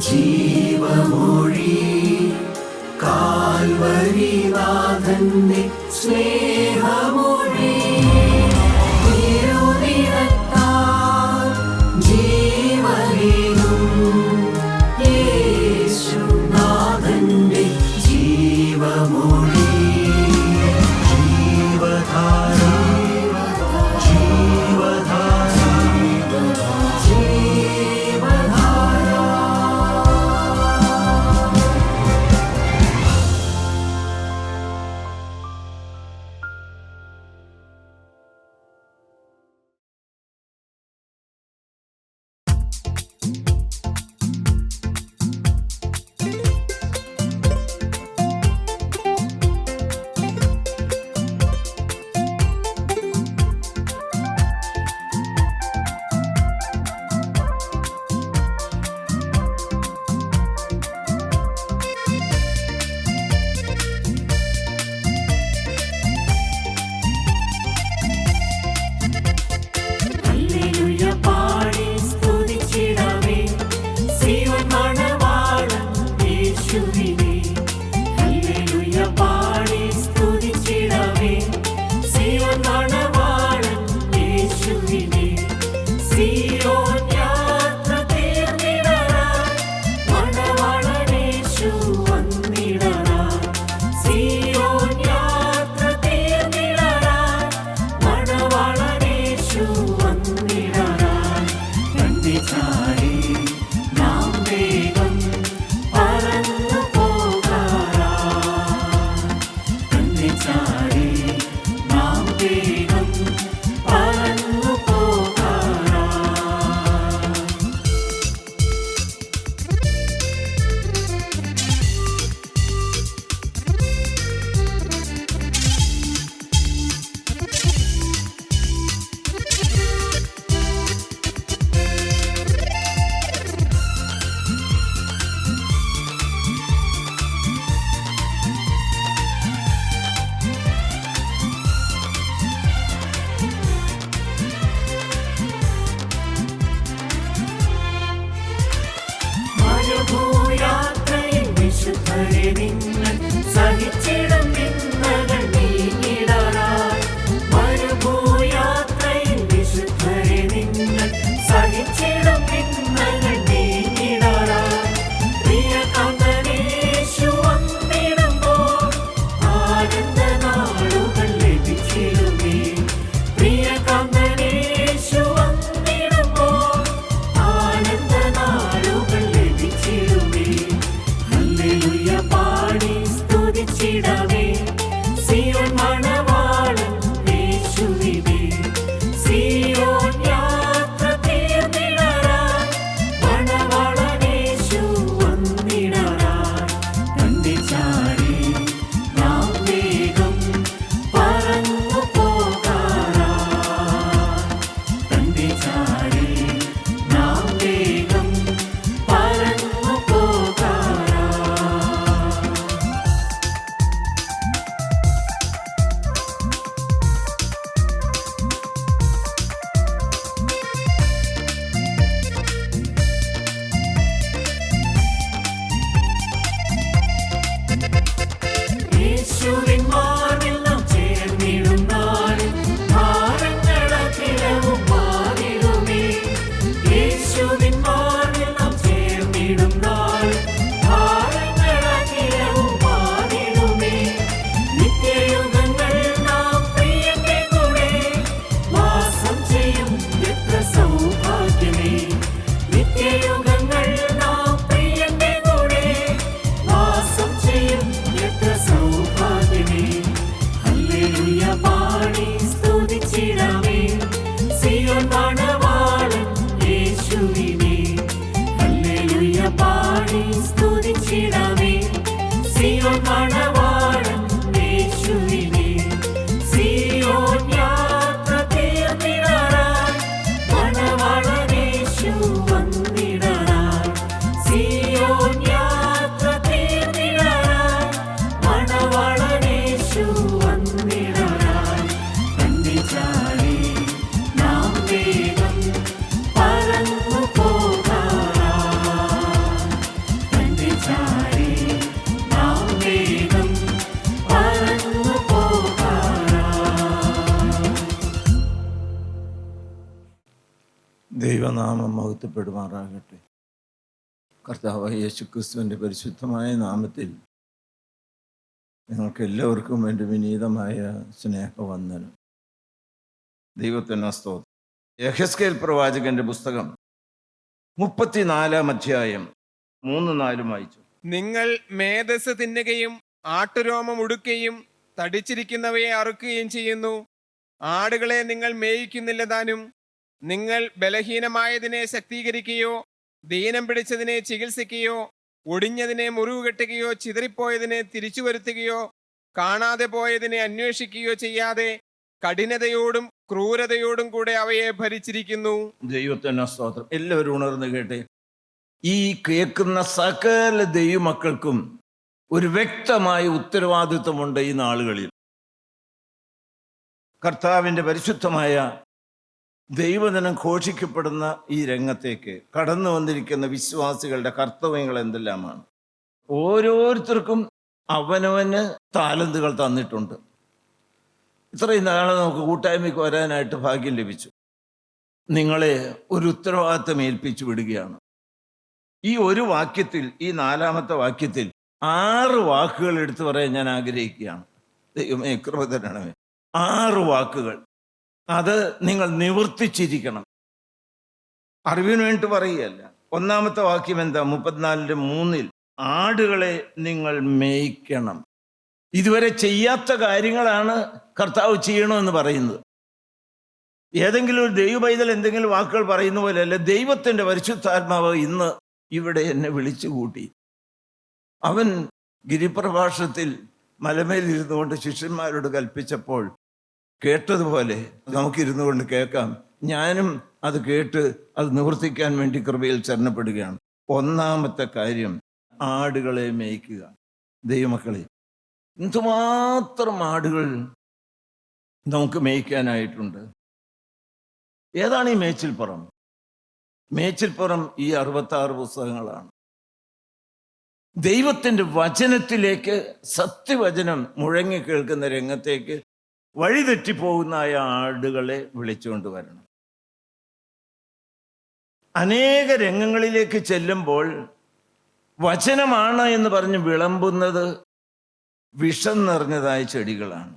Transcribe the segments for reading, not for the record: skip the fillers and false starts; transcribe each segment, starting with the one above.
ജീവമൊഴി കാൽവരിനാഥന്റെ സ്നേഹമൊഴി തിരുനിറത്താൽ ജീവനേകും യേശുനാഥന്റെ ജീവമൊഴി ജീവധാര ജീവധാര ജീവധാര. മഹത്വപ്പെടുമാറാകട്ടെ. കർത്താവായ യേശുക്രിസ്തുവിൻ്റെ പരിശുദ്ധമായ നാമത്തിൽ നിങ്ങൾക്ക് എല്ലാവർക്കും എൻ്റെ വിനീതമായ സ്നേഹവന്ദനം. ദൈവത്തിന് സ്തോത്രം. യെഹെസ്കേൽ പ്രവാചകന്റെ പുസ്തകം 34-ാം അധ്യായം 3-4 വായിച്ചു. നിങ്ങൾ മേധസ് തിന്നുകയും ആട്ടുരോമം ഉടുക്കുകയും തടിച്ചിരിക്കുന്നവയെ അറുക്കുകയും ചെയ്യുന്നു. ആടുകളെ നിങ്ങൾ മേയിക്കുന്നില്ല താനും. നിങ്ങൾ ബലഹീനമായതിനെ ശക്തീകരിക്കുകയോ ദീനം പിടിച്ചതിനെ ചികിത്സിക്കുകയോ ഒടിഞ്ഞതിനെ മുറിവ് കെട്ടുകയോ ചിതറിപ്പോയതിനെ തിരിച്ചു വരുത്തുകയോ കാണാതെ പോയതിനെ അന്വേഷിക്കുകയോ ചെയ്യാതെ കഠിനതയോടും ക്രൂരതയോടും കൂടെ അവയെ ഭരിച്ചിരിക്കുന്നു. ദൈവത്തിന് സ്തോത്രം. എല്ലാവരും ഉണർന്ന് കേട്ടെ. ഈ കേൾക്കുന്ന സകല ദൈവമക്കൾക്കും ഒരു വ്യക്തമായ ഉത്തരവാദിത്വമുണ്ട് ഈ നാളുകളിൽ. കർത്താവിൻ്റെ പരിശുദ്ധമായ ദൈവദിനം ഘോഷിക്കപ്പെടുന്ന ഈ രംഗത്തേക്ക് കടന്നു വന്നിരിക്കുന്ന വിശ്വാസികളുടെ കർത്തവ്യങ്ങൾ എന്തെല്ലാമാണ്? ഓരോരുത്തർക്കും അവനവന് താലന്തുകൾ തന്നിട്ടുണ്ട്. ഇത്രയും നാളെ നമുക്ക് കൂട്ടായ്മയ്ക്ക് വരാനായിട്ട് ഭാഗ്യം ലഭിച്ചു. നിങ്ങളെ ഒരു ഉത്തരവാദിത്വം ഏൽപ്പിച്ചു വിടുകയാണ്. ഈ ഒരു വാക്യത്തിൽ, ഈ 4-ാമത്തെ വാക്യത്തിൽ 6 വാക്കുകൾ എടുത്തു പറയാൻ ഞാൻ ആഗ്രഹിക്കുകയാണ്. ദൈവമേ കൃപ തരണമേ. 6 വാക്കുകൾ. അത് നിങ്ങൾ നിവർത്തിച്ചിരിക്കണം. അറിവിന് വേണ്ടി പറയുകയല്ല. 1-ാമത്തെ വാക്യം എന്താ? 34-3 ആടുകളെ നിങ്ങൾ മേയ്ക്കണം. ഇതുവരെ ചെയ്യാത്ത കാര്യങ്ങളാണ് കർത്താവ് ചെയ്യണമെന്ന് പറയുന്നത്. ഏതെങ്കിലും ഒരു ദൈവ പൈതൽ എന്തെങ്കിലും വാക്കുകൾ പറയുന്ന പോലെയല്ല. ദൈവത്തിൻ്റെ പരിശുദ്ധാത്മാവ് ഇന്ന് ഇവിടെ എന്നെ വിളിച്ചു കൂട്ടി. അവൻ ഗിരിപ്രഭാഷണത്തിൽ മലമേലിരുന്നു കൊണ്ട് ശിഷ്യന്മാരോട് കൽപ്പിച്ചപ്പോൾ കേട്ടതുപോലെ നമുക്കിരുന്നു കൊണ്ട് കേൾക്കാം. ഞാനും അത് കേട്ട് അത് നിവർത്തിക്കാൻ വേണ്ടി കൃപയിൽ ശരണപ്പെടുകയാണ്. 1-ാമത്തെ കാര്യം ആടുകളെ മേയ്ക്കുക. ദൈവമക്കളെ, എന്തുമാത്രം ആടുകൾ നമുക്ക് മേയ്ക്കാനായിട്ടുണ്ട്. ഏതാണ് ഈ മേച്ചിൽപ്പുറം? മേച്ചിൽപ്പുറം ഈ 66 പുസ്തകങ്ങളാണ്. ദൈവത്തിൻ്റെ വചനത്തിലേക്ക്, സത്യവചനം മുഴങ്ങി കേൾക്കുന്ന രംഗത്തേക്ക് വഴിതെറ്റിപ്പോകുന്ന ആടുകളെ വിളിച്ചുകൊണ്ട് വരണം. അനേക രംഗങ്ങളിലേക്ക് ചെല്ലുമ്പോൾ വചനമാണ് എന്ന് പറഞ്ഞ് വിളമ്പുന്നത് വിഷം നിറഞ്ഞതായ ചെടികളാണ്.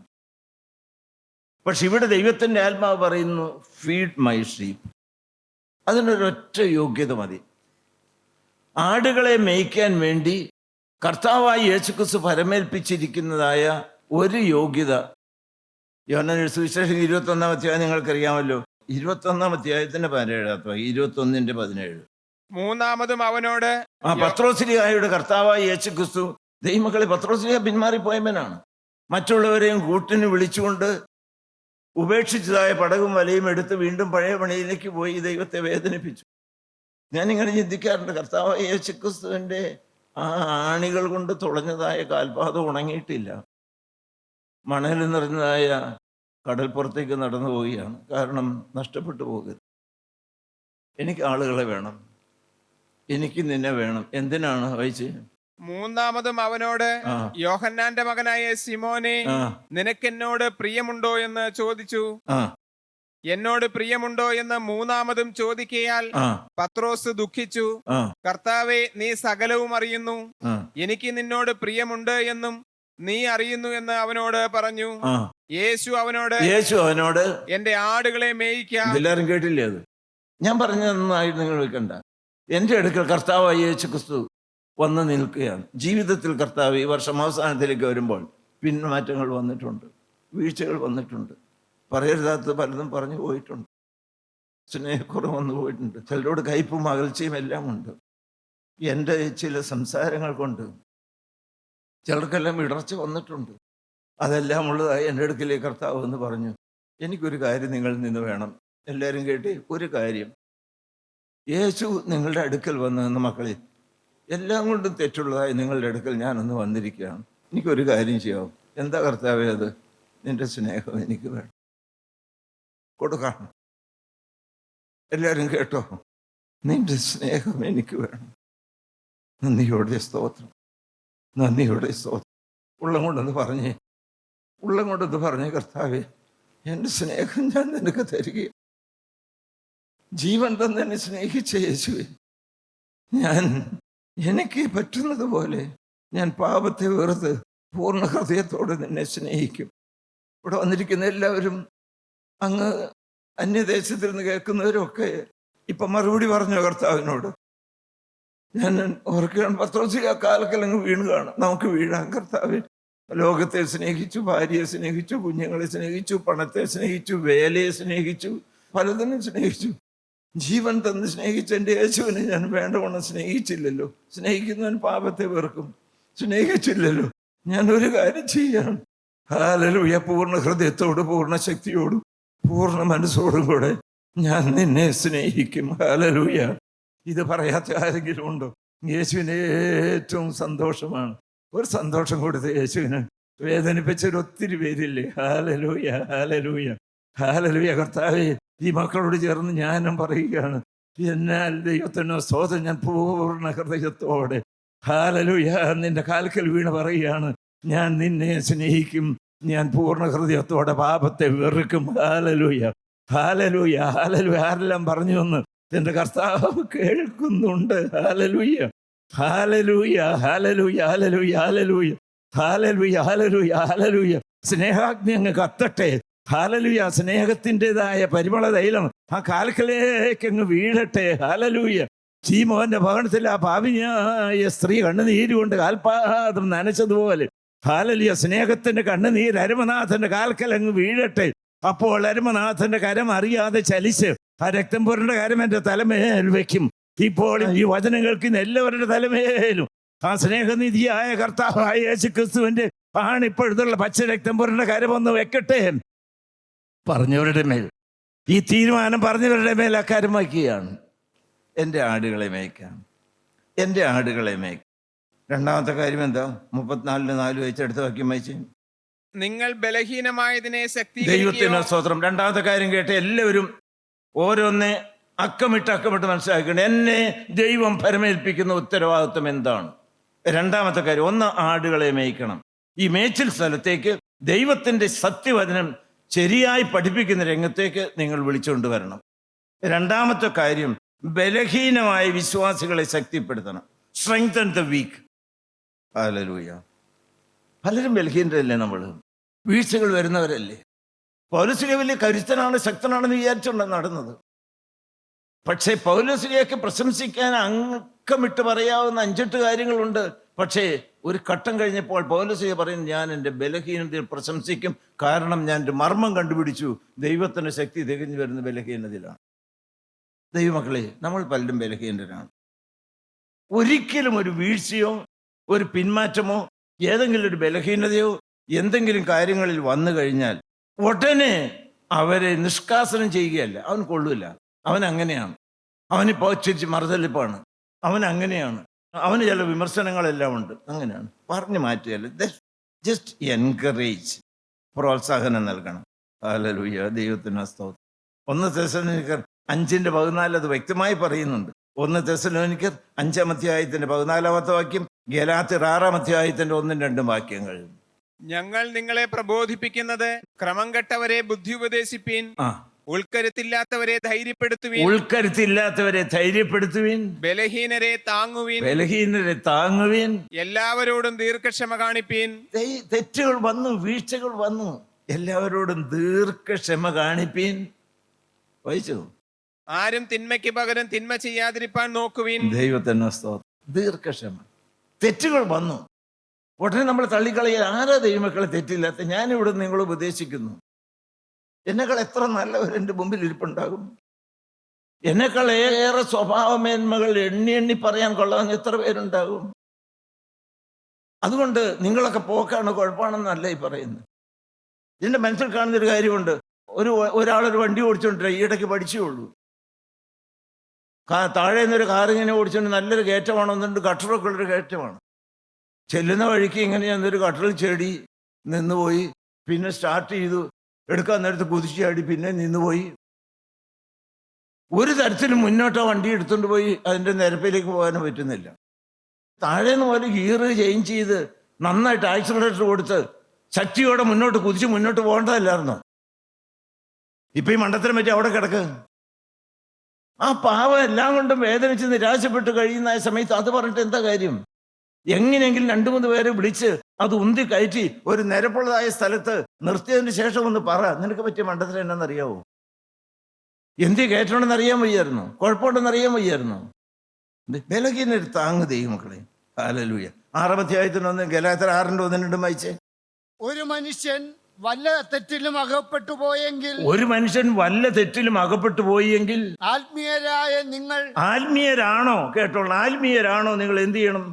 പക്ഷെ ഇവിടെ ദൈവത്തിൻ്റെ ആത്മാവ് പറയുന്നു, ഫീഡ് മൈ ഷീപ്പ്. അതിനൊരൊറ്റ യോഗ്യത മതി. ആടുകളെ മേയ്ക്കാൻ വേണ്ടി കർത്താവായി യേശുക്രിസ്തു പരമേൽപ്പിച്ചിരിക്കുന്നതായ ഒരു യോഗ്യത യോഹന്നാൻ സുവിശേഷം 21-ാം അധ്യായം നിങ്ങൾക്കറിയാമല്ലോ. 21-ാം അധ്യായത്തിന്റെ 17 21-ന്റെ 17. മൂന്നാമതും അവനോട്, പത്രോസ്ലീഹായുടെ കർത്താവായി യേശുക്രിസ്തു, ദൈവമക്കളെ, പത്രോസ്ലീഹ പിന്മാറിപ്പോയവനാണ്. മറ്റുള്ളവരെയും കൂട്ടിന് വിളിച്ചുകൊണ്ട് ഉപേക്ഷിച്ചതായ പടകും വലയും എടുത്ത് വീണ്ടും പഴയ പണിയിലേക്ക് പോയി ദൈവത്തെ വേദനിപ്പിച്ചു. ഞാനിങ്ങനെ ചിന്തിക്കാറുണ്ട്, കർത്താവായ യേശുക്രിസ്തുവിൻ്റെ ആ ആണികൾ കൊണ്ട് തുളഞ്ഞതായ കാൽപാദം ഉണങ്ങിയിട്ടില്ല. മണൽ നിറഞ്ഞതായ കടൽപ്പുറത്തേക്ക് നടന്നു പോവുകയാണ്. കാരണം നഷ്ടപ്പെട്ടു പോകരുത്. എനിക്ക് ആളുകളെ വേണം, എനിക്ക് നിന്നെ വേണം. എന്തിനാണ് വായിച്ച്? മൂന്നാമതും അവനോട്, യോഹന്നാന്റെ മകനായ സിമോനെ, നിനക്കെന്നോട് പ്രിയമുണ്ടോ എന്ന് ചോദിച്ചു. എന്നോട് പ്രിയമുണ്ടോ എന്ന് മൂന്നാമതും ചോദിക്കയാൽ പത്രോസ് ദുഃഖിച്ചു. കർത്താവേ, നീ സകലവും അറിയുന്നു, എനിക്ക് നിന്നോട് പ്രിയമുണ്ട് എന്നും നീ അറിയുന്നു എന്ന് അവനോട് പറഞ്ഞു. യേശു അവനോട് എന്റെ ആടുകളെ മേയിക്കാം. എല്ലാവരും കേട്ടില്ലേ? അത് ഞാൻ പറഞ്ഞതൊന്നായിട്ട് നിങ്ങൾ വെക്കണ്ട. എൻ്റെ അടുക്കൽ കർത്താവായ യേശുക്രിസ്തു വന്ന് നിൽക്കുകയാണ്. ജീവിതത്തിൽ കർത്താവ് ഈ വർഷം അവസാനത്തിലേക്ക് വരുമ്പോൾ പിന്മാറ്റങ്ങൾ വന്നിട്ടുണ്ട്, വീഴ്ചകൾ വന്നിട്ടുണ്ട്, പറയരുതാത്ത പലതും പറഞ്ഞു പോയിട്ടുണ്ട്, സ്നേഹക്കുറവ് വന്നു പോയിട്ടുണ്ട്, ചിലരോട് കയ്പും അകൽച്ചയും എല്ലാം ഉണ്ട്. എൻ്റെ ചില സംസാരങ്ങൾ കൊണ്ട് ചിലർക്കെല്ലാം ഇടർച്ച വന്നിട്ടുണ്ട്. അതെല്ലാം ഉള്ളതായി എൻ്റെ അടുക്കലേക്ക് കർത്താവ് എന്ന് പറഞ്ഞു, എനിക്കൊരു കാര്യം നിങ്ങളിൽ നിന്ന് വേണം. എല്ലാവരും കേട്ടി, ഒരു കാര്യം. യേശു നിങ്ങളുടെ അടുക്കൽ വന്ന് മക്കളെ, എല്ലാം കൊണ്ടും തെറ്റുള്ളതായി നിങ്ങളുടെ അടുക്കൽ ഞാനൊന്ന് വന്നിരിക്കുകയാണ്. എനിക്കൊരു കാര്യം ചെയ്യാവും. എന്താ കർത്താവേ അത്? നിന്റെ സ്നേഹം എനിക്ക് വേണം. കൊടുക്കാം. എല്ലാവരും കേട്ടോ, നിന്റെ സ്നേഹം എനിക്ക് വേണം. നന്ദിയോടെ സ്തോത്രം, നന്ദിയോടെ സ്തോത്രം. ഉള്ളം കൊണ്ടൊന്ന് പറഞ്ഞേ കർത്താവേ, എൻ്റെ സ്നേഹം ഞാൻ നിനക്ക് തരികയും ജീവൻ തന്നെ സ്നേഹിച്ച യേശുവേ, ഞാൻ എനിക്ക് പറ്റുന്നത് പോലെ ഞാൻ പാപത്തെ വെറുതെ പൂർണ്ണ ഹൃദയത്തോടെ നിന്നെ സ്നേഹിക്കും. ഇവിടെ വന്നിരിക്കുന്ന എല്ലാവരും, അങ്ങ് അന്യദേശത്തിൽ നിന്ന് കേൾക്കുന്നവരൊക്കെ ഇപ്പൊ മറുപടി പറഞ്ഞു കർത്താവിനോട്. ഞാൻ ഓർക്കുകയാണ്, പത്രോസ് ആ കാലക്കലങ്ങ് വീണ് കാണും. നമുക്ക് വീഴാം. കർത്താവ് ലോകത്തെ സ്നേഹിച്ചു, ഭാര്യയെ സ്നേഹിച്ചു, കുഞ്ഞുങ്ങളെ സ്നേഹിച്ചു, പണത്തെ സ്നേഹിച്ചു, വേലയെ സ്നേഹിച്ചു, പലതിനും സ്നേഹിച്ചു. ജീവൻ തന്ന് സ്നേഹിച്ച എൻ്റെ യേശുവിനെ ഞാൻ വേണ്ടവണ്ണം സ്നേഹിച്ചില്ലല്ലോ. സ്നേഹിക്കുന്നവൻ പാപത്തെ വെറുക്കും. സ്നേഹിച്ചില്ലല്ലോ. ഞാൻ ഒരു കാര്യം ചെയ്യാം. ഹല്ലേലൂയ. പൂർണ്ണ ഹൃദയത്തോടും പൂർണ്ണ ശക്തിയോടും പൂർണ്ണ മനസ്സോടും കൂടെ ഞാൻ നിന്നെ സ്നേഹിക്കും. ഹല്ലേലൂയ. ഇത് പറയാത്ത ആരെങ്കിലും ഉണ്ടോ? യേശുവിന് ഏറ്റവും സന്തോഷമാണ്. ഒരു സന്തോഷം കൊടുത്ത് യേശുവിന് വേദനിപ്പിച്ചൊരു ഒത്തിരി പേരില്ലേ? Hallelujah, hallelujah, hallelujah. കർത്താവേ, ഈ മക്കളോട് ചേർന്ന് ഞാനും പറയുകയാണ്, എന്നാൽ ദൈവത്തിന് സ്തോത്രം. ഞാൻ പൂർണ്ണ ഹൃദയത്തോടെ ഹല്ലേലൂയ നിന്റെ കാൽക്കൽ വീണ് പറയുകയാണ്, ഞാൻ നിന്നെ സ്നേഹിക്കും. ഞാൻ പൂർണ്ണ ഹൃദയത്തോടെ പാപത്തെ വെറുക്കും. Hallelujah, hallelujah, hallelujah. ആരെല്ലാം പറഞ്ഞു എന്ന് എന്റെ കർത്താവ് കേൾക്കുന്നുണ്ട്. Hallelujah, hallelujah, hallelujah, hallelujah, hallelujah, hallelujah, hallelujah, hallelujah. സ്നേഹാഗ്നി അങ്ങ് കത്തട്ടെ. ഹല്ലേലൂയ. സ്നേഹത്തിൻ്റെതായ പരിമള തൈലം ആ കാൽക്കലേക്ക് അങ്ങ് വീഴട്ടെ. ഹല്ലേലൂയ. ശീമോന്റെ ഭവനത്തിൽ ആ പാപിനിയായ സ്ത്രീ കണ്ണുനീരുകൊണ്ട് കാൽപാദം നനച്ചതുപോലെ ഹല്ലേലൂയ സ്നേഹത്തിന്റെ കണ്ണുനീര് അരുമനാഥന്റെ കാൽക്കൽ അങ്ങ് വീഴട്ടെ. അപ്പോൾ അരുമനാഥന്റെ കരം അറിയാതെ ചലിച്ച് ആ രക്തം പുരണ്ട കരം എൻ്റെ തലമേൽ വെക്കും. ഇപ്പോൾ ഈ വചനം കേൾക്കുന്ന എല്ലാവരുടെ തലമേലും ആ സ്നേഹനിധിയായ കർത്താവായ യേശു ക്രിസ്തുവിന്റെ ഇപ്പോഴത്തുള്ള പച്ച രക്തം പുരണ്ട കരമൊന്ന് വെക്കട്ടെ. പറഞ്ഞവരുടെ മേൽ ഈ തീരുമാനം പറഞ്ഞവരുടെ മേൽ ആ കരം വയ്ക്കുകയാണ്. എൻ്റെ ആടുകളെ മേയ്ക്കാം, എൻ്റെ ആടുകളെ മേയ്ക്കാം. രണ്ടാമത്തെ കാര്യം എന്താ? 34:4 വെച്ചെടുത്ത് വാക്യം വായിച്ച്. നിങ്ങൾ ബലഹീനമായതിനെ ശക്തി. ദൈവത്തിന് സ്തോത്രം. രണ്ടാമത്തെ കാര്യം കേട്ട് എല്ലാവരും ഓരോന്നെ അക്കമിട്ട് മനസ്സിലാക്കണം. എന്നെ ദൈവം പരമേൽപ്പിക്കുന്ന ഉത്തരവാദിത്വം എന്താണ്? രണ്ടാമത്തെ കാര്യം, ഒന്ന്, ആടുകളെ മേയ്ക്കണം. ഈ മേച്ചിൽ സ്ഥലത്തേക്ക് ദൈവത്തിൻ്റെ സത്യവചനം ശരിയായി പഠിപ്പിക്കുന്ന രംഗത്തേക്ക് നിങ്ങൾ വിളിച്ചുകൊണ്ട് വരണം. രണ്ടാമത്തെ കാര്യം, ബലഹീനമായ വിശ്വാസികളെ ശക്തിപ്പെടുത്തണം. Strengthen the weak. ഹല്ലേലൂയ. പലരും ബലഹീനരല്ലേ? നമ്മൾ വീഴ്ചകൾ വരുന്നവരല്ലേ? പൗലോസ്ലീഹ വലിയ കരുത്തനാണ്, ശക്തനാണെന്ന് വിചാരിച്ചുകൊണ്ടാണ് നടന്നത്. പക്ഷേ പൗലോസ്ലീഹയ്ക്ക് പ്രശംസിക്കാൻ അക്കമിട്ട് പറയാവുന്ന 5-8 കാര്യങ്ങളുണ്ട്. പക്ഷേ ഒരു ഘട്ടം കഴിഞ്ഞപ്പോൾ പൗലോസ്ലീഹ പറയുന്നു, ഞാൻ എൻ്റെ ബലഹീനതയിൽ പ്രശംസിക്കും. കാരണം ഞാൻ എൻ്റെ മർമ്മം കണ്ടുപിടിച്ചു. ദൈവത്തിൻ്റെ ശക്തി തികഞ്ഞു വരുന്ന ബലഹീനതയിലാണ്. ദൈവമക്കളെ, നമ്മൾ പലരും ബലഹീനരാണ്. ഒരിക്കലും ഒരു വീഴ്ചയോ ഒരു പിന്മാറ്റമോ ഏതെങ്കിലും ഒരു ബലഹീനതയോ എന്തെങ്കിലും കാര്യങ്ങളിൽ വന്നു കഴിഞ്ഞാൽ ഉടനെ അവരെ നിഷ്കാസനം ചെയ്യുകയല്ല. അവൻ കൊള്ളൂല. അവൻ അങ്ങനെയാണ്. അവനിപ്പോൾ ചിരിച്ച് മറുതലിപ്പാണ്. അവൻ അങ്ങനെയാണ്. അവന് ചില വിമർശനങ്ങളെല്ലാം ഉണ്ട്. അങ്ങനെയാണ്. പറഞ്ഞു മാറ്റുകയല്ല. ജസ്റ്റ് എൻകറേജ്, പ്രോത്സാഹനം നൽകണം. ഹല്ലേലൂയ. ദൈവത്തിന് സ്തോത്രം. 1 തെസ്സലോനിക്കർ 5:14 അത് വ്യക്തമായി പറയുന്നുണ്ട്. 1 തെസ്സലോനിക്കർ 5-ാം വാക്യം, ഗലാത്യർ 6-ാം 1-2 വാക്യങ്ങൾ. ഞങ്ങൾ നിങ്ങളെ പ്രബോധിപ്പിക്കുന്നത് ക്രമം കെട്ടവരെ ബുദ്ധി ഉപദേശിപ്പീൻ, ഉൾക്കരുത്തില്ലാത്തവരെ ധൈര്യപ്പെടുത്തുവീൻ, ബലഹീനരെ താങ്ങുവീൻ, എല്ലാവരോടും ദീർഘക്ഷമ കാണിപ്പീൻ. തെറ്റുകൾ വന്നു, വീഴ്ചകൾ വന്നു, എല്ലാവരോടും ദീർഘക്ഷമ കാണിപ്പീൻ. വായിച്ചു. ആരും തിന്മയ്ക്ക് പകരം തിന്മ ചെയ്യാതിരിപ്പാൻ നോക്കുവീൻ. ദൈവത്തിന് സ്തോത്രം. ദീർഘക്ഷമ. തെറ്റുകൾ വന്നു, ഉടനെ നമ്മൾ തള്ളിക്കളയാൻ. ആരാ ദൈവമക്കളെ തെറ്റില്ലാത്ത? ഞാനിവിടെ നിങ്ങൾ ഉപദേശിക്കുന്നു. എന്നെക്കാൾ എത്ര നല്ലവർ എൻ്റെ മുമ്പിൽ ഇരിപ്പുണ്ടാകും? എന്നെക്കാൾ ഏറെ സ്വഭാവമേന്മകൾ എണ്ണി പറയാൻ കൊള്ളാൻ എത്ര പേരുണ്ടാകും? അതുകൊണ്ട് നിങ്ങളൊക്കെ പോക്കാണ്, കുഴപ്പമാണെന്നല്ല ഈ പറയുന്നത്. ഇതിൻ്റെ മനസ്സിൽ കാണുന്നൊരു കാര്യമുണ്ട്. ഒരാളൊരു വണ്ടി ഓടിച്ചോണ്ടില്ല, ഈയിടയ്ക്ക് പഠിച്ചുള്ളൂ. താഴെ നിന്നൊരു കാറിങ്ങനെ ഓടിച്ചോണ്ട് നല്ലൊരു കയറ്റമാണെന്നുണ്ട്, ഗട്ടറൊക്കെ ഉള്ളൊരു കയറ്റമാണ്. ചെല്ലുന്ന വഴിക്ക് ഇങ്ങനെ എന്നൊരു ഗട്ടറിൽ ചെടി നിന്നുപോയി. പിന്നെ സ്റ്റാർട്ട് ചെയ്തു, എടുക്കാൻ നേരത്ത് കുതിച്ചാടി, പിന്നെ നിന്നുപോയി. ഒരു തരത്തിലും മുന്നോട്ടോ വണ്ടി എടുത്തുകൊണ്ട് പോയി അതിൻ്റെ നിരപ്പിലേക്ക് പോകാനും പറ്റുന്നില്ല. താഴെ നിന്ന് പോലെ ഗിയർ ചേഞ്ച് ചെയ്ത് നന്നായിട്ട് ആക്സിലറേറ്റർ കൊടുത്ത് ശക്തിയോടെ മുന്നോട്ട് പോകേണ്ടതല്ലായിരുന്നോ? ഇപ്പം ഈ മണ്ടത്തരം പറ്റി അവിടെ കിടക്ക്. ആ പാവം എല്ലാം കൊണ്ടും വേദനിച്ച് നിരാശപ്പെട്ട് കഴിയുന്ന ആ സമയത്ത് അത് പറഞ്ഞിട്ട് എന്താ കാര്യം? എങ്ങനെയെങ്കിലും 2-3 പേരെ വിളിച്ച് അത് ഉന്തി കയറ്റി ഒരു നിരപ്പുള്ളതായ സ്ഥലത്ത് നിർത്തിയതിന് ശേഷം ഒന്ന് പറ, നിനക്ക് പറ്റിയ മണ്ടത്തിൽ എന്നാന്നറിയാവോ? എന്തി കയറ്റണമെന്ന് അറിയാൻ വയ്യായിരുന്നു? കുഴപ്പമുണ്ടെന്ന് അറിയാൻ വയ്യായിരുന്നു? ബലഹീനൊരു താങ്ങ് ദൈവമക്കളെ. ഹല്ലേലൂയ. 6-ാം അധ്യായത്തിനൊന്ന് ഗലാത്യർ 6:1-2 വായിച്ചേ. ഒരു മനുഷ്യൻ വല്ല തെറ്റിലും അകപ്പെട്ടു പോയെങ്കിൽ, ഒരു മനുഷ്യൻ വല്ല തെറ്റിലും അകപ്പെട്ടു പോയെങ്കിൽ, ആത്മീയരായ നിങ്ങൾ ആത്മീയരാണോ, കേട്ടോളൂ, ആത്മീയരാണോ നിങ്ങൾ എന്ത് ചെയ്യണം?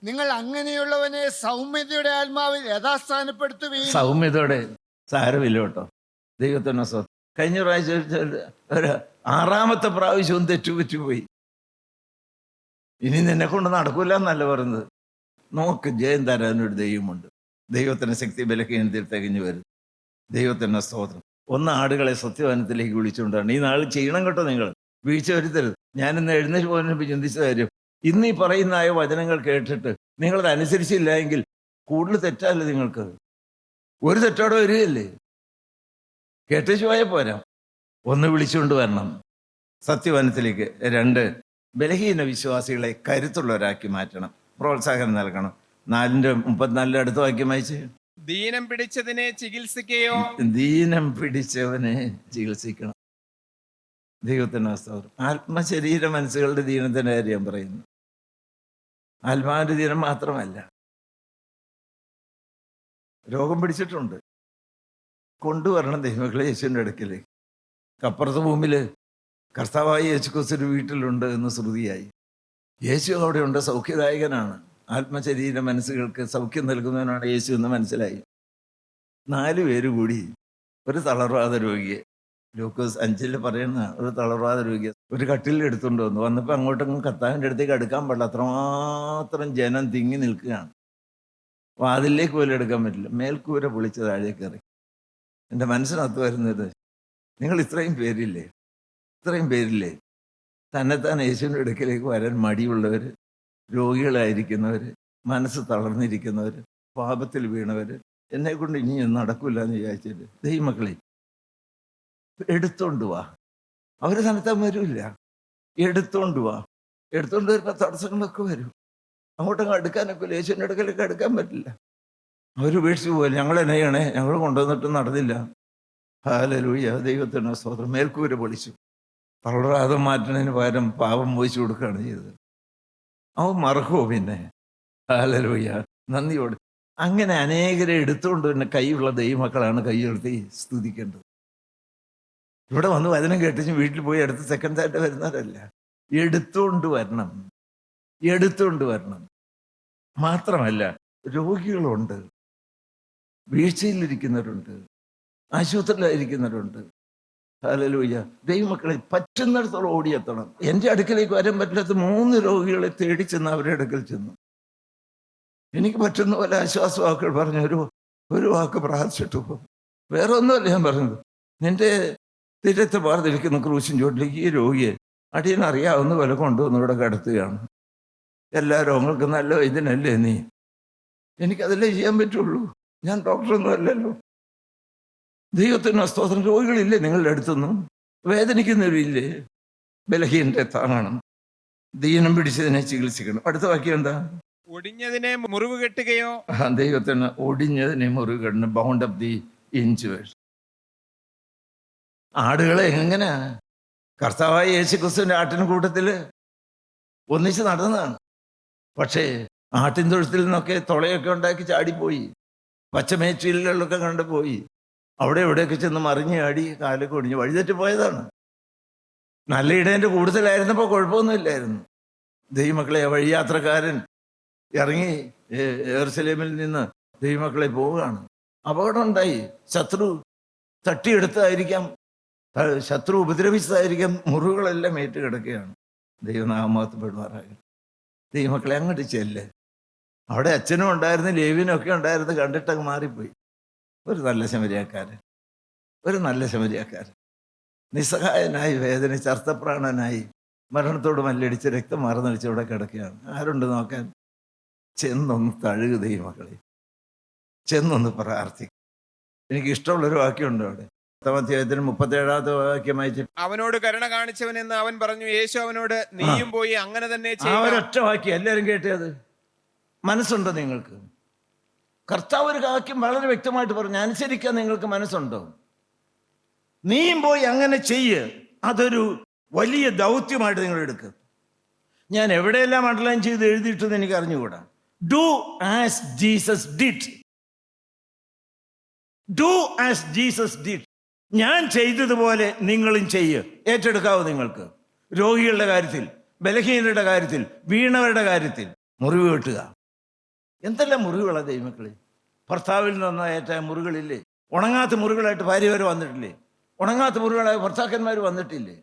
നിങ്ങൾ അങ്ങനെയുള്ളവനെ സൗമ്യതയുടെ ആത്മാവിൽ യഥാസ്ഥാനപ്പെടുത്തുകയും. സൗമ്യതയോടെ. സാരമില്ല കേട്ടോ, ദൈവത്തിന് സ്വന്തം. കഴിഞ്ഞ പ്രാവശ്യം ഒരു 6-ാമത്തെ പ്രാവശ്യവും തെറ്റുപറ്റുപോയി. ഇനി നിന്നെ കൊണ്ട് നടക്കൂല എന്നല്ല പറയുന്നത്. നോക്ക്, ജയം തരാനൊരു ദൈവമുണ്ട്. ദൈവത്തിന് ശക്തി ബലഹീനത്തിൽ തികഞ്ഞു വരും. ദൈവത്തിന് സ്തോത്രം. ആടുകളെ സത്യവാനത്തിലേക്ക് വിളിച്ചുകൊണ്ടാണ് ഈ നാൾ ചെയ്യണം കേട്ടോ. നിങ്ങൾ വീഴ്ച വരുത്തരുത്. ഞാനിന്ന് എഴുന്നേറ്റ് പോകുന്നതിന് ചിന്തിച്ച കാര്യം, ഇന്ന് ഈ പറയുന്ന വചനങ്ങൾ കേട്ടിട്ട് നിങ്ങളത് അനുസരിച്ചില്ല എങ്കിൽ കൂടുതൽ തെറ്റല്ലേ നിങ്ങൾക്ക്? ഒരു തെറ്റോടെ വരികയല്ലേ? കേട്ടേച്ചു പോയാൽ പോരാ, ഒന്ന് വിളിച്ചുകൊണ്ട് വരണം സത്യവനത്തിലേക്ക്. 2, ബലഹീന വിശ്വാസികളെ കരുത്തുള്ളവരാക്കി മാറ്റണം, പ്രോത്സാഹനം നൽകണം. 4:34 അടുത്ത വാക്യം വായിച്ച്. ദീനം പിടിച്ചതിനെ ചികിത്സിക്കുകയോ. ദീനം പിടിച്ചവനെ ചികിത്സിക്കണം. ദൈവത്തിന് സ്തോത്രം. ആത്മശരീര മനസ്സുകളുടെ ദീനത്തിൻ്റെ കാര്യം ഞാൻ പറയുന്നു. ആത്മാവിന്റെ ദീനം മാത്രമല്ല, രോഗം പിടിച്ചിട്ടുണ്ട്, കൊണ്ടുവരണം ദൈവങ്ങളെ യേശുവിൻ്റെ അടുക്കലേക്ക്. കപ്പുറത്ത് ഭൂമിയിൽ കർത്താവായ യേശുക്രിസ്തു ഒരു വീട്ടിലുണ്ട് എന്ന് ശ്രുതിയായി. യേശു അവിടെയുണ്ട്, സൗഖ്യദായകനാണ്. ആത്മശരീര മനസ്സുകൾക്ക് സൗഖ്യം നൽകുന്നവനാണ് യേശു എന്ന് മനസ്സിലായി. 4 പേര് കൂടി ഒരു തളർവാദ രോഗിയെ, ലൂക്കോസ് 5 പറയുന്ന ഒരു തളർവാദ രോഗിയെ ഒരു കട്ടിലിൽ എടുത്തുകൊണ്ട് വന്നു. വന്നപ്പോൾ അങ്ങോട്ടും കർത്താവിൻ്റെ അടുത്തേക്ക് അടുക്കാൻ പാടില്ല, അത്രമാത്രം ജനം തിങ്ങി നിൽക്കുകയാണ്. വാതിലേക്ക് പോലും എടുക്കാൻ പറ്റില്ല. മേൽക്കൂര പൊളിച്ച് താഴെ കയറി. എൻ്റെ മനസ്സിനകത്ത് വരുന്നത്, നിങ്ങൾ ഇത്രയും പേരില്ലേ, തന്നെത്താൻ യേശുവിൻ്റെ അടുക്കലേക്ക് വരാൻ മടിയുള്ളവർ, രോഗികളായിരിക്കുന്നവർ, മനസ്സ് തളർന്നിരിക്കുന്നവർ, പാപത്തിൽ വീണവർ, എന്നെക്കൊണ്ട് ഇനി നടക്കില്ല എന്ന് വിചാരിച്ചിട്ട് ദൈവമക്കളെ എടുത്തോണ്ട് വാ. അവർ തന്നെത്താൻ വരില്ല, എടുത്തോണ്ട് വാ. എടുത്തോണ്ട് വരുമ്പോൾ തടസ്സങ്ങളൊക്കെ വരും. അങ്ങോട്ടങ്ങ് അടുക്കാനൊക്കെ യേശുവിൻ്റെ അടുക്കലേക്ക് അടുക്കാൻ പറ്റില്ല. അവർ ഉപേക്ഷിച്ച് പോലും ഞങ്ങൾ എന്നെ ചെയ്യണേ, ഞങ്ങൾ കൊണ്ടുവന്നിട്ടും നടന്നില്ല. ഹല്ലേലൂയ, ദൈവത്തിന് സ്തോത്രം. മേൽക്കൂര പൊളിച്ചു. തളരാതം മാറ്റുന്നതിന് പകരം പാപം മോചിച്ചു കൊടുക്കുകയാണ് ചെയ്തത്. അവൻ മറക്കുമോ പിന്നെ? ഹല്ലേലൂയ, നന്ദിയോട്. അങ്ങനെ അനേകരെ എടുത്തുകൊണ്ട് തന്നെ കൈയുള്ള ദൈവമക്കളാണ് കൈയുയർത്തി സ്തുതിക്കേണ്ടത്. ഇവിടെ വന്ന് വചനം കേട്ടിച്ച് വീട്ടിൽ പോയി അടുത്ത സെക്കൻഡായിട്ട് വരുന്നവരല്ല, എടുത്തുകൊണ്ട് വരണം. മാത്രമല്ല, രോഗികളുണ്ട്, വീഴ്ചയിലിരിക്കുന്നവരുണ്ട്, ആശുപത്രിയിലായിരിക്കുന്നവരുണ്ട്. ഹല്ലേലൂയ, ദൈവമക്കളെ പറ്റുന്നിടത്തോളം ഓടിയെത്തണം. എൻ്റെ അടുക്കലേക്ക് വരാൻ പറ്റാത്ത 3 രോഗികളെ തേടി ചെന്ന് അവരുടെ അടുക്കൽ ചെന്നു. എനിക്ക് പറ്റുന്ന പോലെ ആശ്വാസവാക്കുകൾ പറഞ്ഞു ഒരു വാക്ക് പ്രാർത്ഥിച്ചിട്ട് പോകും. വേറെ ഒന്നുമല്ല ഞാൻ പറഞ്ഞത്. നിന്റെ തീരത്തെ പാർത്തിരിക്കുന്ന ക്രൂശിൻ ചോട്ടിലേക്ക് ഈ രോഗിയെ അടിയനറിയാവുന്ന പോലെ കൊണ്ടുവന്ന് ഇവിടെ കിടത്തുകയാണ്. എല്ലാ രോഗങ്ങൾക്കും നല്ല വൈദ്യനല്ലേ നീ? എനിക്കതല്ലേ ചെയ്യാൻ പറ്റുള്ളൂ. ഞാൻ ഡോക്ടറൊന്നും അല്ലല്ലോ. ദൈവത്തിന് സ്തോത്രം. രോഗികളില്ലേ നിങ്ങളുടെ അടുത്തൊന്നും? വേദനിക്കുന്നവരില്ലേ? ബലഹീനത്തെ താങ്ങണം, ദീനം പിടിച്ചതിനെ ചികിത്സിക്കണം. അടുത്ത വാക്യം എന്താ? ഒടിഞ്ഞതിനെ മുറിവ് കെട്ടുകയോ. ദൈവത്തിന് ഒടിഞ്ഞതിനെ മുറിവ് കെട്ടണം. Bound of the injurers. ആടുകളെ എങ്ങനെ കർത്താവായ യേശുക്രിസ്തുവിന്റെ ആട്ടിൻ കൂട്ടത്തിൽ ഒന്നിച്ച് നടന്നതാണ്. പക്ഷേ ആട്ടിൻ തൊഴുത്തിൽ നിന്നൊക്കെ തുളയൊക്കെ ഉണ്ടാക്കി ചാടിപ്പോയി, പച്ചമേച്ചിലൊക്കെ കണ്ടുപോയി. അവിടെ എവിടെയൊക്കെ ചെന്ന് മറിഞ്ഞ് ചാടി കാലൊക്കെ ഒടിഞ്ഞ് വഴിതെറ്റി പോയതാണ്. നല്ല ഇടേൻ്റെ കൂടുതലായിരുന്നപ്പോൾ കുഴപ്പമൊന്നുമില്ലായിരുന്നു. ദൈവമക്കളെ, വഴിയാത്രക്കാരൻ ഇറങ്ങി യെരൂശലേമിൽ നിന്ന് ദൈവമക്കളെ പോവുകയാണ്. അപകടം ഉണ്ടായി. ശത്രു തട്ടിയെടുത്തായിരിക്കാം, ശത്രു ഉപദ്രവിച്ചതായിരിക്കാം. മുറിവുകളെല്ലാം ഏറ്റ് കിടക്കുകയാണ്. ദൈവനാമപ്പെടുമാറാകും. ദൈവമക്കളെ അങ്ങോട്ട് ചെല്ല്. അവിടെ അച്ഛനും ഉണ്ടായിരുന്നു, ലേവ്യനും ഒക്കെ ഉണ്ടായിരുന്നു. കണ്ടിട്ടങ്ങ് മാറിപ്പോയി. ഒരു നല്ല ശമരിയാക്കാരൻ നിസ്സഹായനായി, വേദനിച്ച് അർത്ഥപ്രാണനായി, മരണത്തോട് മല്ലടിച്ച് രക്തം മറന്നടിച്ച് ഇവിടെ കിടക്കുകയാണ്. ആരുണ്ട് നോക്കാൻ? ചെന്നൊന്ന് തഴുകു ദൈവമക്കളെ, ചെന്നൊന്ന് പ്രാർത്ഥിക്കും. എനിക്ക് ഇഷ്ടമുള്ളൊരു വാക്യമുണ്ട് അവിടെ. അധ്യായത്തിന് 37 വാക്യം വായിച്ചു. അവനോട് കരുണ കാണിച്ചവനെന്ന് അവൻ പറഞ്ഞു. യേശു അവനോട്, നീയും പോയി അങ്ങനെ തന്നെ ആ ചെയ്യുക. ഒരൊറ്റ വാക്യം എല്ലാവരും കേട്ടത്. മനസ്സുണ്ടോ നിങ്ങൾക്ക്? കർത്താവ് ഒരു വാക്യം വളരെ വ്യക്തമായിട്ട് പറഞ്ഞു, അനുസരിക്കാൻ നിങ്ങൾക്ക് മനസ്സുണ്ടോ? നീയും പോയി അങ്ങനെ ചെയ്യ്. അതൊരു വലിയ ദൗത്യമായിട്ട് നിങ്ങൾ എടുക്കുക. ഞാൻ എവിടെയെല്ലാം അണ്ടർലൈൻ ചെയ്ത് എഴുതിയിട്ടെന്ന് എനിക്ക് അറിഞ്ഞുകൂടാ. Do as Jesus did. Do as Jesus did. ഞാൻ ചെയ്തതുപോലെ നിങ്ങളും ചെയ്യ്. ഏറ്റെടുക്കാവോ നിങ്ങൾക്ക്? രോഗികളുടെ കാര്യത്തിൽ, ബലഹീനരുടെ കാര്യത്തിൽ, വീണവരുടെ കാര്യത്തിൽ. മുറിവ് കെട്ടുക. എന്തെല്ലാം മുറിവുകളാണ് ദൈവമക്കളെ. ഭർത്താവിൽ നിന്ന് ഏറ്റ മുറികളില്ലേ? ഉണങ്ങാത്ത മുറികളായിട്ട് ഭാര്യവർ വന്നിട്ടില്ലേ? ഉണങ്ങാത്ത മുറികളായ ഭർത്താക്കന്മാർ വന്നിട്ടില്ലേ?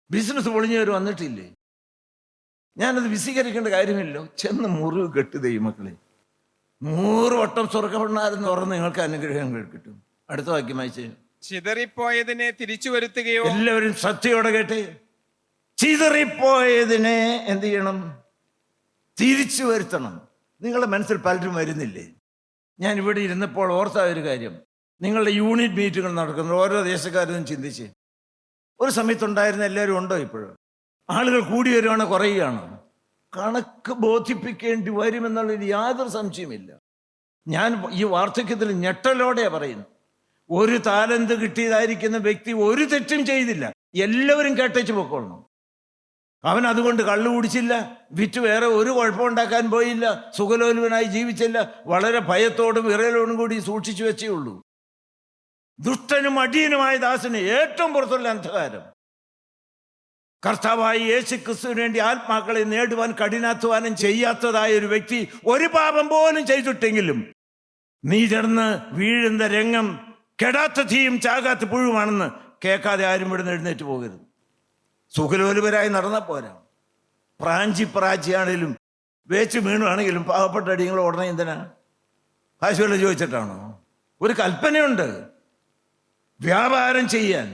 ബിസിനസ് പൊളിഞ്ഞവർ വന്നിട്ടില്ലേ? ഞാനത് വിശീകരിക്കേണ്ട കാര്യമില്ലോ. ചെന്ന് മുറിവ് കെട്ട് ദൈവമക്കളെ. 100 വട്ടം സ്വർഗ്ഗഭണ്ണാരെന്ന് പറഞ്ഞ് നിങ്ങൾക്ക് അനുഗ്രഹം കിട്ടും. അടുത്ത വാക്യം വായിച്ചേ. ചിതറിപ്പോയതിനെ തിരിച്ചു വരുത്തുകയോ. എല്ലാവരും ശ്രദ്ധയോടെ കേട്ടേ. ചിതറിപ്പോയതിനെ എന്ത് ചെയ്യണം? തിരിച്ചു വരുത്തണം. നിങ്ങളുടെ മനസ്സിൽ പലരും വരുന്നില്ലേ? ഞാൻ ഇവിടെ ഇരുന്നപ്പോൾ ഓർത്ത ഒരു കാര്യം, നിങ്ങളുടെ യൂണിറ്റ് മീറ്റുകൾ നടക്കുന്നത് ഓരോ ദേശക്കാരും ചിന്തിച്ച്, ഒരു സമയത്തുണ്ടായിരുന്ന എല്ലാവരും ഉണ്ടോ ഇപ്പോഴും? ആളുകൾ കൂടി വരുവാണോ കുറയുകയാണോ? കണക്ക് ബോധിപ്പിക്കേണ്ടി വരുമെന്നുള്ളതിൽ യാതൊരു സംശയമില്ല. ഞാൻ ഈ വാർദ്ധക്യത്തിൽ ഞെട്ടലോടെ പറയുന്നു. ഒരു താലന്ത് കിട്ടിയതായിരിക്കുന്ന വ്യക്തി ഒരു തെറ്റും ചെയ്തില്ല. എല്ലാവരും കേട്ടേച്ച് പൊക്കോളണം. അവൻ അതുകൊണ്ട് കള്ളു കുടിച്ചില്ല, വിറ്റ് വേറെ ഒരു കുഴപ്പമുണ്ടാക്കാൻ പോയില്ല, സുഖലോലുവനായി ജീവിച്ചില്ല. വളരെ ഭയത്തോടും വിറയലോടും കൂടി സൂക്ഷിച്ചു വെച്ചേ ഉള്ളൂ. ദുഷ്ടനും അടിയനുമായ ദാസന് ഏറ്റവും പുറത്തുള്ള അന്ധകാരം. കർത്താവായി യേശു ക്രിസ്തുവിന് വേണ്ടി ആത്മാക്കളെ നേടുവാൻ കഠിനാധ്വാനം ചെയ്യാത്തതായ ഒരു വ്യക്തി ഒരു പാപം പോലും ചെയ്തിട്ടെങ്കിലും നീ ചേർന്ന് വീഴുന്ന രംഗം കെടാത്ത തീയും ചാകാത്ത പുഴുവാണെന്ന് കേൾക്കാതെ ആരും ഇവിടുന്ന് എഴുന്നേറ്റ് പോകരുത്. സുഖലോലുപരായി നടന്നാൽ പോരാ. പ്രാഞ്ചിയാണേലും വേച്ച് വീണുവാണെങ്കിലും പാവപ്പെട്ട അടിയങ്ങൾ ഉടനെ എന്തിനാ? കാശുവെല്ലാം ചോദിച്ചിട്ടാണോ? ഒരു കൽപ്പനയുണ്ട്. വ്യാപാരം ചെയ്യാൻ,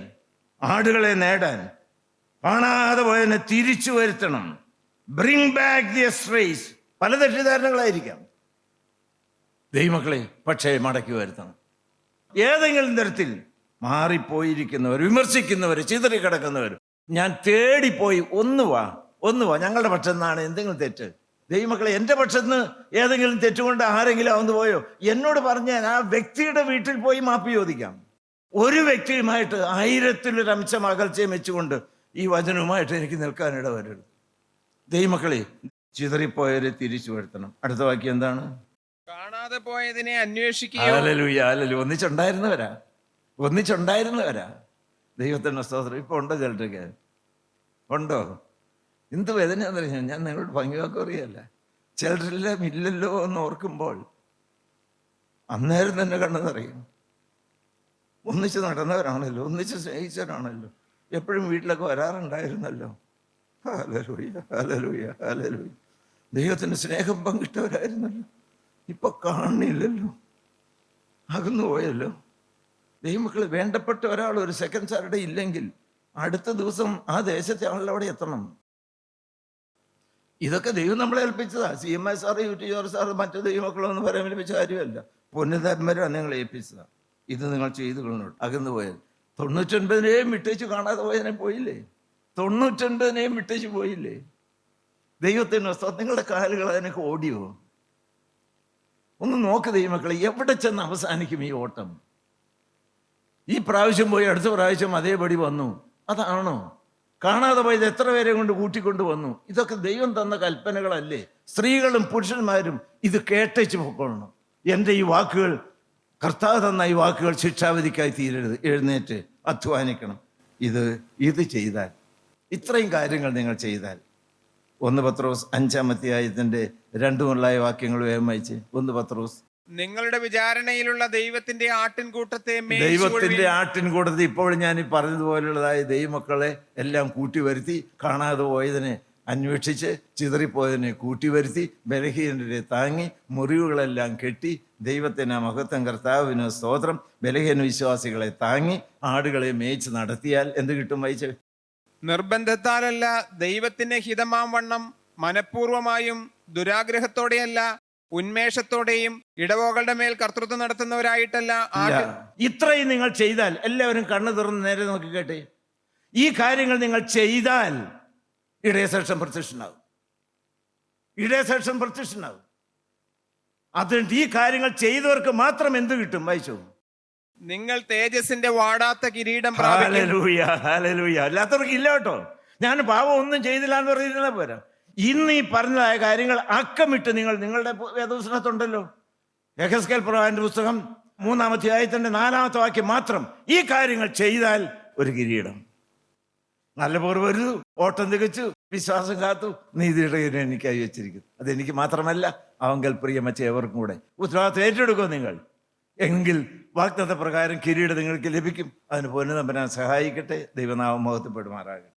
ആടുകളെ നേടാൻ, കാണാതെ പോയതിനെ തിരിച്ചു വരുത്തണം. Bring back the strays. പല തെറ്റിദ്ധാരണകളായിരിക്കാം ദൈവമക്കളെ, പക്ഷേ മടക്കി വരുത്തണം. ഏതെങ്കിലും തരത്തിൽ മാറിപ്പോയിരിക്കുന്നവർ, വിമർശിക്കുന്നവർ, ചിതറിക്കിടക്കുന്നവർ, ഞാൻ തേടിപ്പോയി ഒന്ന് വാ ഞങ്ങളുടെ പക്ഷത്തു നിന്നാണ് എന്തെങ്കിലും തെറ്റ്. ദൈവമക്കളെ, എൻ്റെ പക്ഷത്ത് നിന്ന് ഏതെങ്കിലും തെറ്റുകൊണ്ട് ആരെങ്കിലും അവന്ന് പോയോ, എന്നോട് പറഞ്ഞാൽ ആ വ്യക്തിയുടെ വീട്ടിൽ പോയി മാപ്പ് ചോദിക്കാം. ഒരു വ്യക്തിയുമായിട്ട് 1000 അംശം അകൽച്ചയും വെച്ചുകൊണ്ട് ഈ വചനവുമായിട്ട് എനിക്ക് നിൽക്കാനിട വരരുത്. ദൈവമക്കളെ, ചിതറിപ്പോയവരെ തിരിച്ചു വരുത്തണം. അടുത്ത വാക്യം എന്താണ്? കാണാതെ പോയതിനെ അന്വേഷിക്കുകയോ. ഹല്ലേലൂയ. ഒന്നിച്ചുണ്ടായിരുന്നവരാ. ദൈവത്തിന്റെ സ്തോത്രം. ഇപ്പൊ ഉണ്ടോ? ചിലരൊക്കെ ഉണ്ടോ? എന്ത് വേദനയാണെന്ന് ഞാൻ നിങ്ങളോട് ഭംഗിവാക്കും അറിയല്ല. ചിലരെല്ലാം ഇല്ലല്ലോ എന്ന് ഓർക്കുമ്പോൾ അന്നേരം തന്നെ കണ്ണെന്നറിയും. ഒന്നിച്ച് നടന്നവരാണല്ലോ, ഒന്നിച്ച് സ്നേഹിച്ചവരാണല്ലോ, എപ്പോഴും വീട്ടിലൊക്കെ വരാറുണ്ടായിരുന്നല്ലോ. ഹല്ലേലൂയ. ദൈവത്തിന്റെ സ്നേഹം പങ്കിട്ടവരായിരുന്നല്ലോ. ഇപ്പൊ കാണില്ലല്ലോ, അകന്നു പോയല്ലോ. ദൈവമക്കൾ, വേണ്ടപ്പെട്ട ഒരാൾ ഒരു സെക്കൻഡ് സാറ്റർഡേ ഇല്ലെങ്കിൽ അടുത്ത ദിവസം ആ ദേശത്തെ ആളുകൾ അവിടെ എത്തണം. ഇതൊക്കെ ദൈവം നമ്മളെ ഏൽപ്പിച്ചതാ. CMI sir, UT George sir, മറ്റു ദൈവമക്കളൊന്നും പറയാൻ ഏൽപ്പിച്ച കാര്യമല്ല. പൊന്നുതന്മരാണ് നിങ്ങളെ ഏൽപ്പിച്ചതാ. ഇത് നിങ്ങൾ ചെയ്തു കൊള്ളോട്ട്. അകന്നു പോയത് 99-നെയും വിട്ടേച്ച് കാണാതെ പോയതിനെ പോയില്ലേ? 99-നെയും വിട്ടേച്ച് പോയില്ലേ? ദൈവത്തിന് നിങ്ങളുടെ കാലുകൾ അതിനൊക്കെ ഓടിയോ? ഒന്ന് നോക്ക് ദൈവമക്കളെ, എവിടെ ചെന്ന് അവസാനിക്കും ഈ ഓട്ടം? ഈ പ്രാവശ്യം പോയി അടുത്ത പ്രാവശ്യം അതേപടി വന്നു. അതാണോ? കാണാതെ പോയത് എത്ര പേരെ കൊണ്ട് കൂട്ടിക്കൊണ്ട് വന്നു? ഇതൊക്കെ ദൈവം തന്ന കൽപ്പനകളല്ലേ? സ്ത്രീകളും പുരുഷന്മാരും ഇത് കേട്ടേച്ച് പൊക്കോളണം. എൻ്റെ ഈ വാക്കുകൾ, കർത്താവ് തന്ന ഈ വാക്കുകൾ ശിക്ഷാവിധിക്കായി തീരരുത്. എഴുന്നേറ്റ് അധ്വാനിക്കണം. ഇത് ചെയ്താൽ, ഇത്രയും കാര്യങ്ങൾ നിങ്ങൾ ചെയ്താൽ, 1 പത്രോസ് 5-ാം അധ്യായത്തിന്റെ 2 വാക്യങ്ങൾ വേഗം വായിച്ച്. 1 പത്രോസ്. നിങ്ങളുടെ വിചാരണയിലുള്ള ദൈവത്തിന്റെ ആട്ടിൻകൂട്ടത്തെ ഇപ്പോൾ ഞാൻ ഈ പറഞ്ഞതുപോലുള്ളതായ ദൈവമക്കളെ എല്ലാം കൂട്ടിവരുത്തി, കാണാതെ പോയതിനെ അന്വേഷിച്ച്, ചിതറിപ്പോയതിനെ കൂട്ടിവരുത്തി, ബലഹീനരെ താങ്ങി, മുറിവുകളെല്ലാം കെട്ടി, ദൈവത്തിന് മഹത്വം, കർത്താവിന് സ്തോത്രം, ബലഹീന വിശ്വാസികളെ താങ്ങി, ആടുകളെ മേയിച്ച് നടത്തിയാൽ എന്ത് കിട്ടും? വായിച്ച്. നിർബന്ധത്താലല്ല, ദൈവത്തിന്റെ ഹിതമാം വണ്ണം മനഃപൂർവമായും ദുരാഗ്രഹത്തോടെയല്ല, ഉന്മേഷത്തോടെയും ഇടവകളുടെ മേൽ കർത്തൃത്വം നടത്തുന്നവരായിട്ടല്ല ഇല്ല. ഇത്രയും നിങ്ങൾ ചെയ്താൽ, എല്ലാവരും കണ്ണു തുറന്ന് നേരെ നോക്കി കേട്ടെ, ഈ കാര്യങ്ങൾ നിങ്ങൾ ചെയ്താൽ ഇടയശേഷം പ്രത്യക്ഷനാകും. ഇടയശേഷം പ്രത്യക്ഷനാകും. അതുകൊണ്ട് ഈ കാര്യങ്ങൾ ചെയ്തവർക്ക് മാത്രം എന്ത് കിട്ടും? വായിച്ചു. നിങ്ങൾ തേജസ്സിന്റെ വാടാത്ത കിരീടം പ്രാപിക്കും. Hallelujah, hallelujah. അല്ലാത്തവർക്ക് ഇല്ല കേട്ടോ. ഞാൻ പാവം ഒന്നും ചെയ്തില്ല എന്ന് പറഞ്ഞിരുന്ന പോരാ. ഇന്ന് ഈ പറഞ്ഞതായ കാര്യങ്ങൾ അക്കമിട്ട് നിങ്ങൾ, നിങ്ങളുടെ വേദപുസ്തകത്തുണ്ടല്ലോ, യെഹെസ്കേൽ പ്രവാചകന്റെ പുസ്തകം 3-ാം അധ്യായത്തിന്റെ 4-ാമത്തെ വാക്യം മാത്രം, ഈ കാര്യങ്ങൾ ചെയ്താൽ ഒരു കിരീടം. നല്ല പൂർവ്വരു ഓട്ടം തികച്ചു, വിശ്വാസം കാത്തു, നീതിയുടെ കിരീടം എനിക്കായി വെച്ചിരിക്കുന്നു. അതെനിക്ക് മാത്രമല്ല, അവങ്കൽ പ്രിയമച്ച ഏവർക്കും കൂടെ. ഉത്തരവാദിത്വം ഏറ്റെടുക്കുക നിങ്ങൾ. എങ്കിൽ വാഗ്ദത്ത പ്രകാരം കിരീടം നിങ്ങൾക്ക് ലഭിക്കും. അതിന് പൊന്നു തമ്പുരാൻ സഹായിക്കട്ടെ. ദൈവനാമം മഹത്വപ്പെടുമാറാകട്ടെ.